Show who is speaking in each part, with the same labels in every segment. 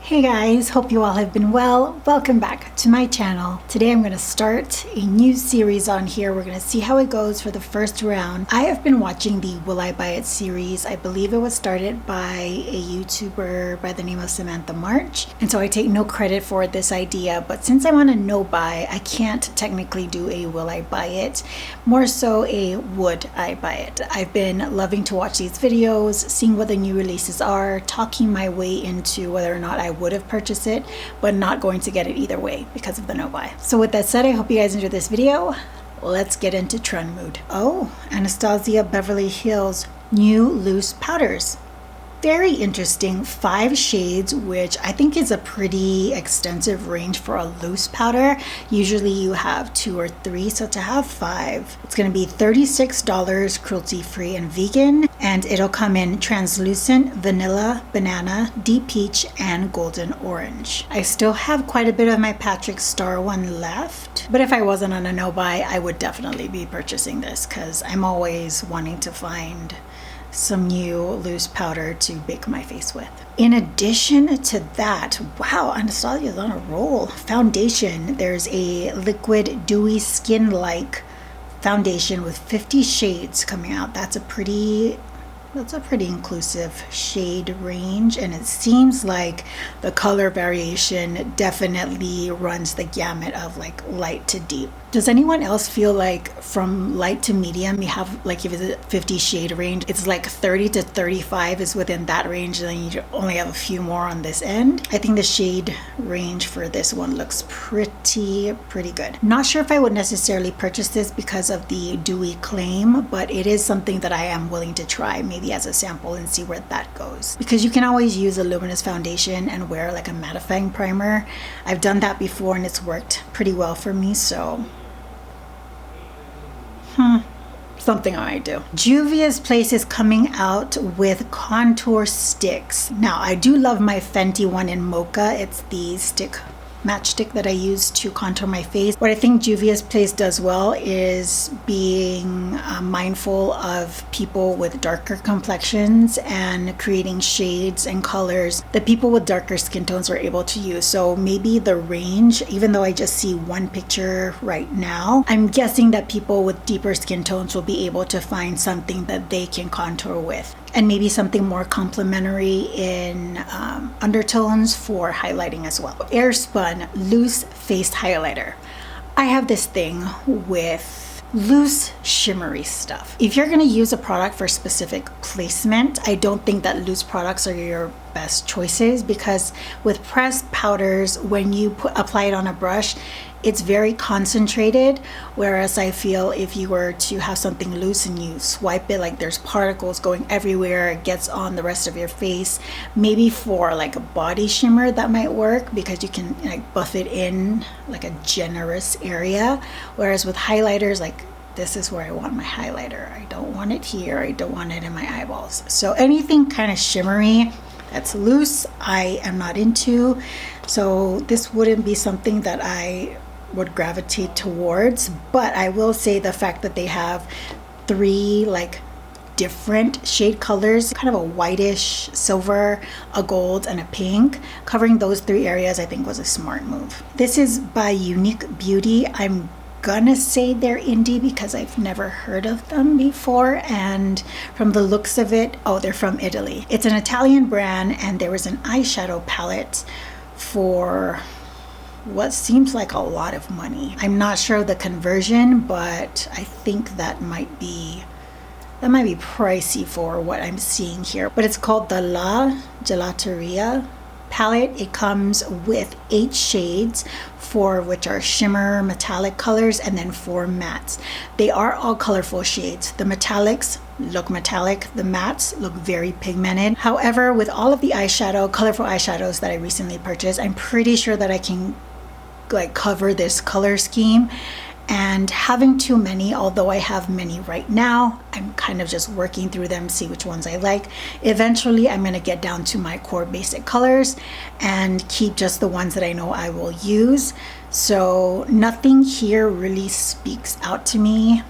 Speaker 1: Hey guys, hope you all have been well. Welcome back to my channel. Today I'm going to start a new series on here. We're going to see how it goes for the first round. I have been watching the Will I Buy It series. I believe it was started by a YouTuber by the name of Samantha March. And so I take no credit for this idea, but since I'm on a no buy, I can't technically do a Will I Buy It, more so a Would I Buy It. I've been loving to watch these videos, seeing what the new releases are, talking my way into whether or not I would have purchased it, but not going to get it either way because of the no buy. So with that said, I hope you guys enjoyed this video. Let's get into trend mood. Oh, Anastasia Beverly Hills new loose powders. Very interesting, 5 shades, which I think is a pretty extensive range for a loose powder. Usually you have 2 or 3, so to have 5, it's going to be $36, cruelty free and vegan, and it'll come in translucent, vanilla, banana, deep peach, and golden orange. I still have quite a bit of my Patrick Star one left, but if I wasn't on a no buy, I would definitely be purchasing this because I'm always wanting to find some new loose powder to bake my face with. In addition to that, wow, Anastasia's on a roll. Foundation, there's a liquid dewy skin-like foundation with 50 shades coming out. That's a pretty inclusive shade range, and it seems like the color variation definitely runs the gamut of like light to deep. Does anyone else feel like from light to medium you have, like, if it's a 50 shade range, it's like 30 to 35 is within that range, and then you only have a few more on this end? I think the shade range for this one looks pretty good. Not sure if I would necessarily purchase this because of the dewy claim, but it is something that I am willing to try, maybe as a sample, and see where that goes, because you can always use a luminous foundation and wear like a mattifying primer. I've done that before and it's worked pretty well for me, so something I might do. Juvia's Place is coming out with contour sticks. Now, I do love my Fenty one in Mocha. It's the matchstick that I use to contour my face. What I think Juvia's Place does well is being mindful of people with darker complexions and creating shades and colors that people with darker skin tones are able to use. So maybe the range, even though I just see one picture right now, I'm guessing that people with deeper skin tones will be able to find something that they can contour with, and maybe something more complementary in undertones for highlighting as well. Airspun loose face highlighter. I have this thing with loose shimmery stuff. If you're going to use a product for specific placement, I don't think that loose products are your best choices, because with pressed powders, when you apply it on a brush, it's very concentrated, whereas I feel if you were to have something loose and you swipe it, like there's particles going everywhere, it gets on the rest of your face. Maybe for like a body shimmer that might work, because you can like buff it in like a generous area, whereas with highlighters, like this is where I want my highlighter. I don't want it here, I don't want it in my eyeballs. So anything kind of shimmery that's loose, I am not into. So this wouldn't be something that I would gravitate towards, but I will say the fact that they have 3 like different shade colors, kind of a whitish, silver, a gold, and a pink, covering those 3 areas, I think was a smart move. This is by Unique Beauty. I'm gonna say they're indie because I've never heard of them before, and from the looks of it, oh, they're from Italy. It's an Italian brand, and there was an eyeshadow palette for what seems like a lot of money. I'm not sure of the conversion, but I think that might be pricey for what I'm seeing here. But it's called the La Gelateria palette. It comes with 8 shades, 4 of which are shimmer metallic colors, and then 4 mattes. They are all colorful shades. The metallics look metallic, the mattes look very pigmented. However, with all of the colorful eyeshadows that I recently purchased, I'm pretty sure that I can like cover this color scheme. And having too many, although I have many right now, I'm kind of just working through them, see which ones I like. Eventually, I'm going to get down to my core basic colors and keep just the ones that I know I will use. So nothing here really speaks out to me.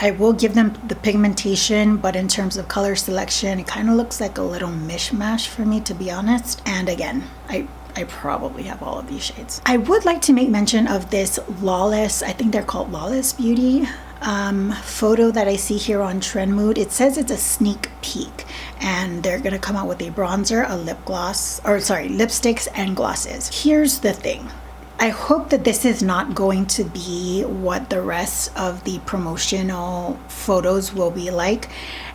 Speaker 1: I will give them the pigmentation, but in terms of color selection, it kind of looks like a little mishmash for me, to be honest. And again, I I probably have all of these shades. I would like to make mention of this Lawless, I think they're called Lawless Beauty photo that I see here on Trendmood. It says it's a sneak peek, and they're gonna come out with a bronzer, a lip gloss, or sorry, lipsticks and glosses. Here's the thing. I hope that this is not going to be what the rest of the promotional photos will be like.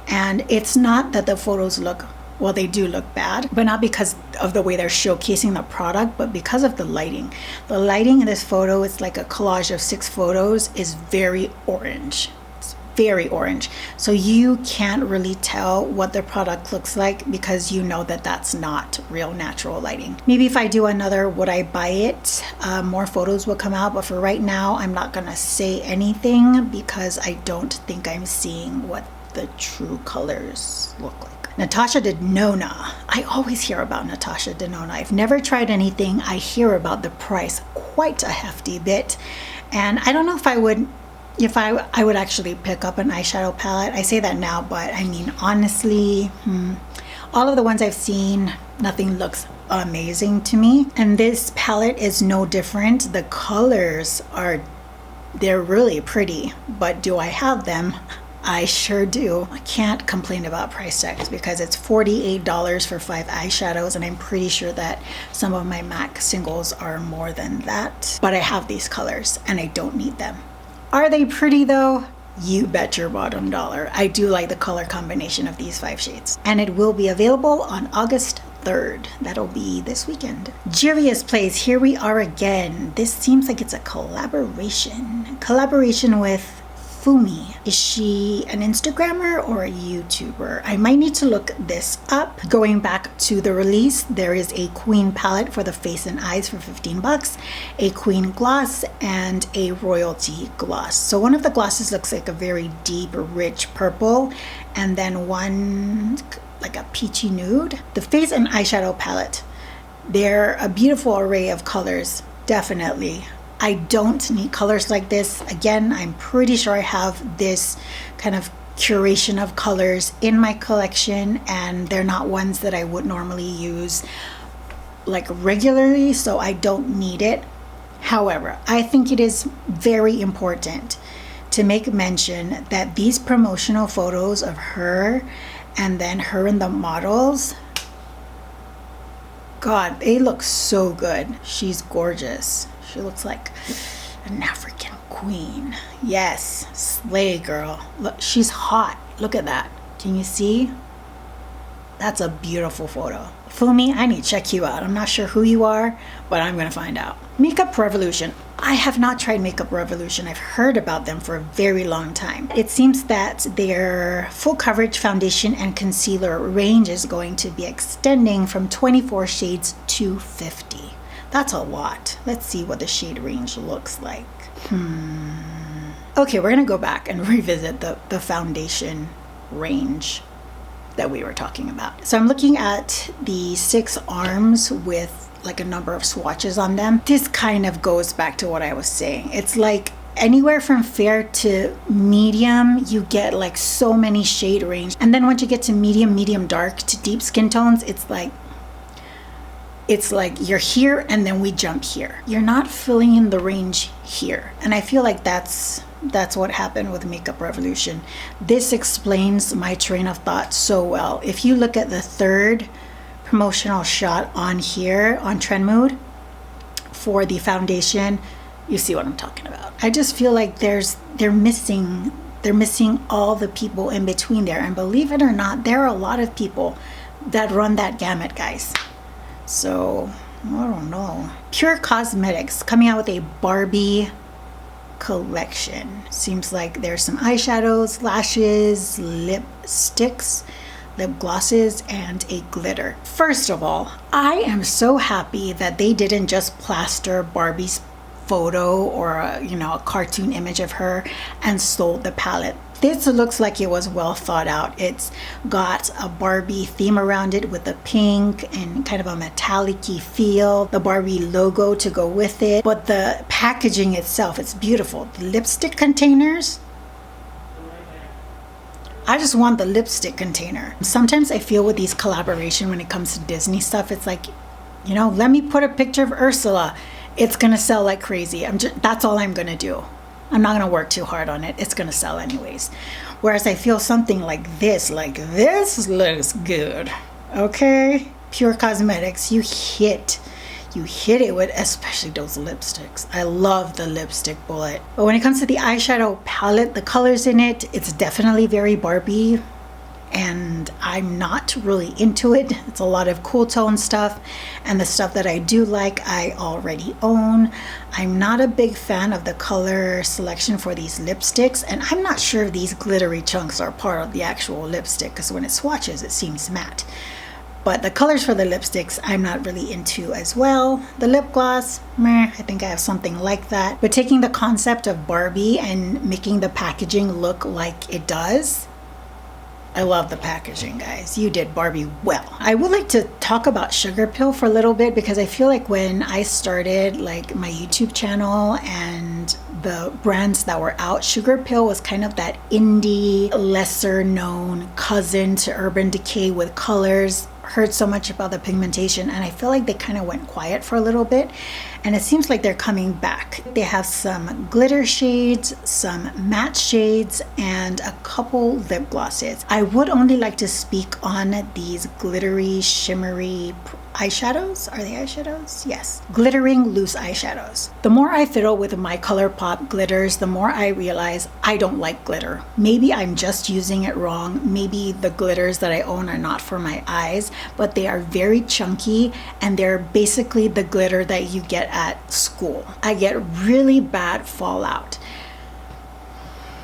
Speaker 1: And it's not that the photos look, well, they do look bad, but not because of the way they're showcasing the product, but because of the lighting. The lighting in this photo, it's like a collage of 6 photos, is very orange. It's very orange. So you can't really tell what the product looks like because you know that that's not real natural lighting. Maybe if I do another would I buy it, more photos will come out, but for right now, I'm not gonna say anything because I don't think I'm seeing what the true colors look like. Natasha Denona. I always hear about Natasha Denona. I've never tried anything. I hear about the price quite a hefty bit. And I don't know if I would actually pick up an eyeshadow palette. I say that now, but I mean, honestly, all of the ones I've seen, nothing looks amazing to me. And this palette is no different. The colors they're really pretty, but do I have them? I sure do. I can't complain about price tags because it's $48 for 5 eyeshadows, and I'm pretty sure that some of my MAC singles are more than that. But I have these colors and I don't need them. Are they pretty though? You bet your bottom dollar. I do like the color combination of these 5 shades. And it will be available on August 3rd. That'll be this weekend. Juvia's Place, here we are again. This seems like it's a collaboration. Collaboration with Fumi. Is she an Instagrammer or a YouTuber? I might need to look this up. Going back to the release, there is a Queen palette for the face and eyes for $15, a Queen gloss, and a Royalty gloss. So one of the glosses looks like a very deep, rich purple, and then one like a peachy nude. The face and eyeshadow palette, they're a beautiful array of colors, definitely. I don't need colors like this. Again, I'm pretty sure I have this kind of curation of colors in my collection, and they're not ones that I would normally use like regularly, so I don't need it. However, I think it is very important to make mention that these promotional photos of her and then her and the models, God, they look so good. She's gorgeous. She looks like an African queen. Yes, slay girl. Look, she's hot. Look at that. Can you see? That's a beautiful photo. Fumi, I need to check you out. I'm not sure who you are, but I'm gonna find out. Makeup Revolution. I have not tried Makeup Revolution. I've heard about them for a very long time. It seems that their full coverage foundation and concealer range is going to be extending from 24 shades to 50. That's a lot. Let's see what the shade range looks like. Okay, we're gonna go back and revisit the foundation range that we were talking about. So I'm looking at the 6 arms with like a number of swatches on them. This kind of goes back to what I was saying. It's like anywhere from fair to medium, you get like so many shade range. And then once you get to medium, medium dark to deep skin tones, it's like you're here and then we jump here. You're not filling in the range here. And I feel like that's what happened with Makeup Revolution. This explains my train of thought so well. If you look at the 3rd promotional shot on here on Trendmood for the foundation, you see what I'm talking about. I just feel like they're missing all the people in between there. And believe it or not, there are a lot of people that run that gamut, guys. So, I don't know. Pure Cosmetics coming out with a Barbie collection. Seems like there's some eyeshadows, lashes, lipsticks, lip glosses, and a glitter. First of all, I am so happy that they didn't just plaster Barbie's photo or a cartoon image of her and sold the palette. This looks like it was well thought out. It's got a Barbie theme around it with a pink and kind of a metallic-y feel, the Barbie logo to go with it, but the packaging itself, it's beautiful. The lipstick containers, I just want the lipstick container. Sometimes I feel with these collaboration when it comes to Disney stuff, it's like You know, let me put a picture of Ursula. It's gonna sell like crazy. That's all I'm gonna do. I'm not gonna work too hard on it. It's gonna sell anyways. Whereas I feel something like this looks good. Okay? Pure Cosmetics, you hit it with especially those lipsticks. I love the lipstick bullet. But when it comes to the eyeshadow palette, the colors in it, it's definitely very Barbie. And I'm not really into it. It's a lot of cool tone stuff, and the stuff that I do like I already own. I'm not a big fan of the color selection for these lipsticks, and I'm not sure if these glittery chunks are part of the actual lipstick, because when it swatches it seems matte. But the colors for the lipsticks I'm not really into as well. The lip gloss, meh, I think I have something like that. But taking the concept of Barbie and making the packaging look like it does, I love the packaging, guys. You did Barbie well. I would like to talk about Sugarpill for a little bit, because I feel like when I started like my YouTube channel and the brands that were out, Sugarpill was kind of that indie, lesser known cousin to Urban Decay with colors. Heard so much about the pigmentation, and I feel like they kind of went quiet for a little bit, and it seems like they're coming back. They have some glitter shades, some matte shades, and a couple lip glosses. I would only like to speak on these glittery, shimmery eyeshadows. Are they eyeshadows? Yes. Glittering loose eyeshadows. The more I fiddle with my ColourPop glitters, the more I realize I don't like glitter. Maybe I'm just using it wrong. Maybe the glitters that I own are not for my eyes, but they are very chunky, and they're basically the glitter that you get at school. I get really bad fallout.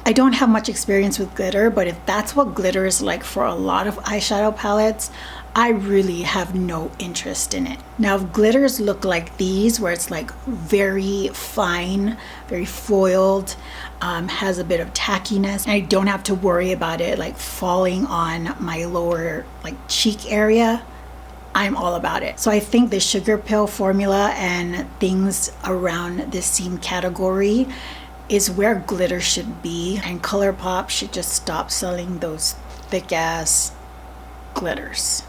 Speaker 1: I don't have much experience with glitter, but if that's what glitter is like for a lot of eyeshadow palettes, I really have no interest in it. Now, if glitters look like these, where it's like very fine, very foiled, has a bit of tackiness, and I don't have to worry about it like falling on my lower like cheek area, I'm all about it. So I think the Sugarpill formula and things around this same category is where glitter should be, and ColourPop should just stop selling those thick ass glitters.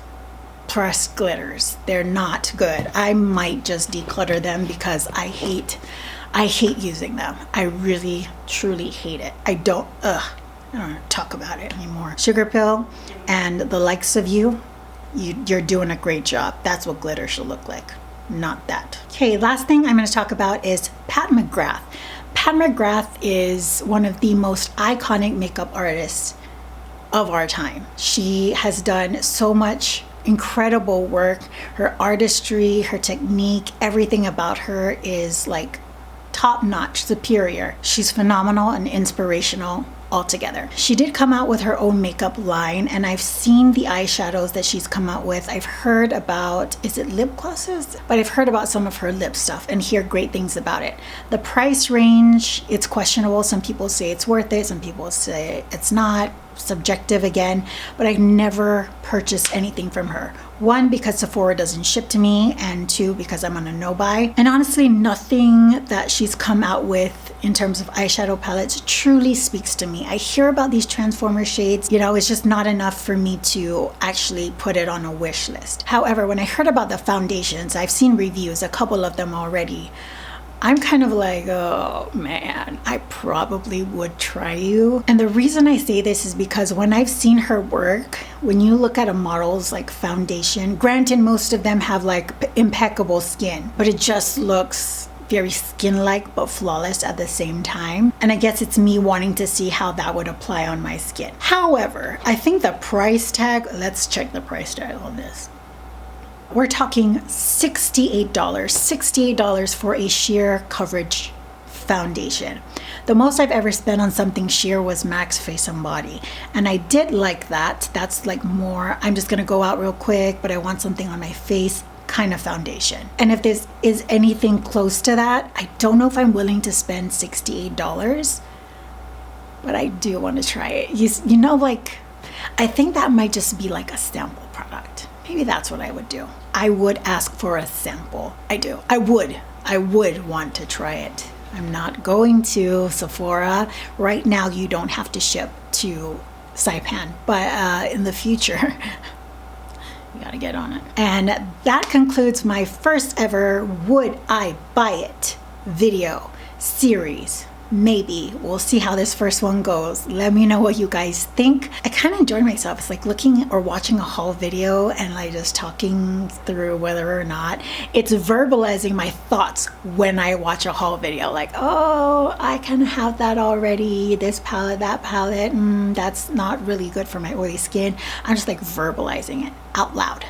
Speaker 1: Pressed glitters. They're not good. I might just declutter them because I hate using them. I really truly hate it. I don't talk about it anymore. Sugarpill and the likes of you're doing a great job. That's what glitter should look like, not that. Okay, last thing I'm going to talk about is Pat McGrath. Pat McGrath is one of the most iconic makeup artists of our time. She has done so much incredible work. Her artistry, her technique, everything about her is like top-notch, superior. She's phenomenal and inspirational altogether. She did come out with her own makeup line, and I've seen the eyeshadows that she's come out with. I've heard about, is it lip glosses? But I've heard about some of her lip stuff and hear great things about it. The price range, it's questionable. Some people say it's worth it, some people say it's not. Subjective again, but I've never purchased anything from her. One, because Sephora doesn't ship to me, and two, because I'm on a no buy. And honestly, nothing that she's come out with in terms of eyeshadow palettes truly speaks to me. I hear about these Transformer shades, it's just not enough for me to actually put it on a wish list. However, when I heard about the foundations, I've seen reviews, a couple of them already. I'm kind of like, oh man, I probably would try you. And the reason I say this is because when I've seen her work, when you look at a model's like foundation, granted most of them have like impeccable skin, but it just looks very skin-like but flawless at the same time. And I guess it's me wanting to see how that would apply on my skin. However, I think the price tag, let's check the price tag on this. We're talking $68 for a sheer coverage foundation. The most I've ever spent on something sheer was MAC's Face and Body, and I did like that. That's like more, I'm just gonna go out real quick, but I want something on my face kind of foundation. And if this is anything close to that, I don't know if I'm willing to spend $68, but I do want to try it. Like, I think that might just be like a sample product. Maybe that's what I would do. I would ask for a sample. I do. I would want to try it. I'm not going to Sephora. Right now, you don't have to ship to Saipan, but in the future, You gotta get on it. And that concludes my first ever Would I Buy It video series. Maybe. We'll see how this first one goes. Let me know what you guys think. I kind of enjoyed myself. It's like looking or watching a haul video and like just talking through whether or not it's verbalizing my thoughts when I watch a haul video. Like, oh, I kind of have that already. This palette, that palette, that's not really good for my oily skin. I'm just like verbalizing it out loud.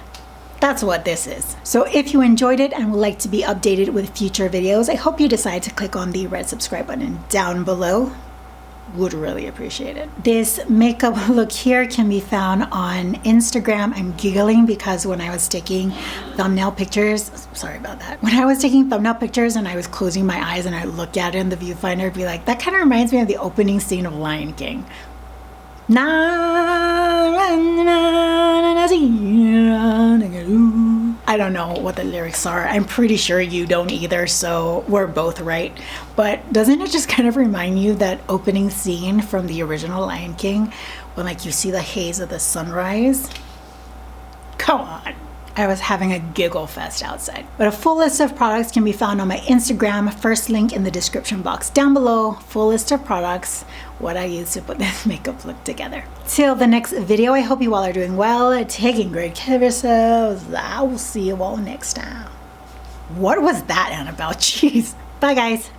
Speaker 1: That's what this is. So if you enjoyed it and would like to be updated with future videos, I hope you decide to click on the red subscribe button down below. Would really appreciate it. This makeup look here can be found on Instagram. I'm giggling because when I was taking thumbnail pictures, sorry about that. When I was taking thumbnail pictures and I was closing my eyes and I looked at it in the viewfinder, I'd be like, that kind of reminds me of the opening scene of Lion King. I don't know what the lyrics are. I'm pretty sure you don't either, so we're both right. But doesn't it just kind of remind you that opening scene from the original Lion King when like you see the haze of the sunrise? Come on. I was having a giggle fest outside. But a full list of products can be found on my Instagram, first link in the description box down below. Full list of products, what I use to put this makeup look together. Till the next video, I hope you all are doing well, taking great care of yourselves. I will see you all next time. What was that, Annabelle? Jeez. Bye, guys.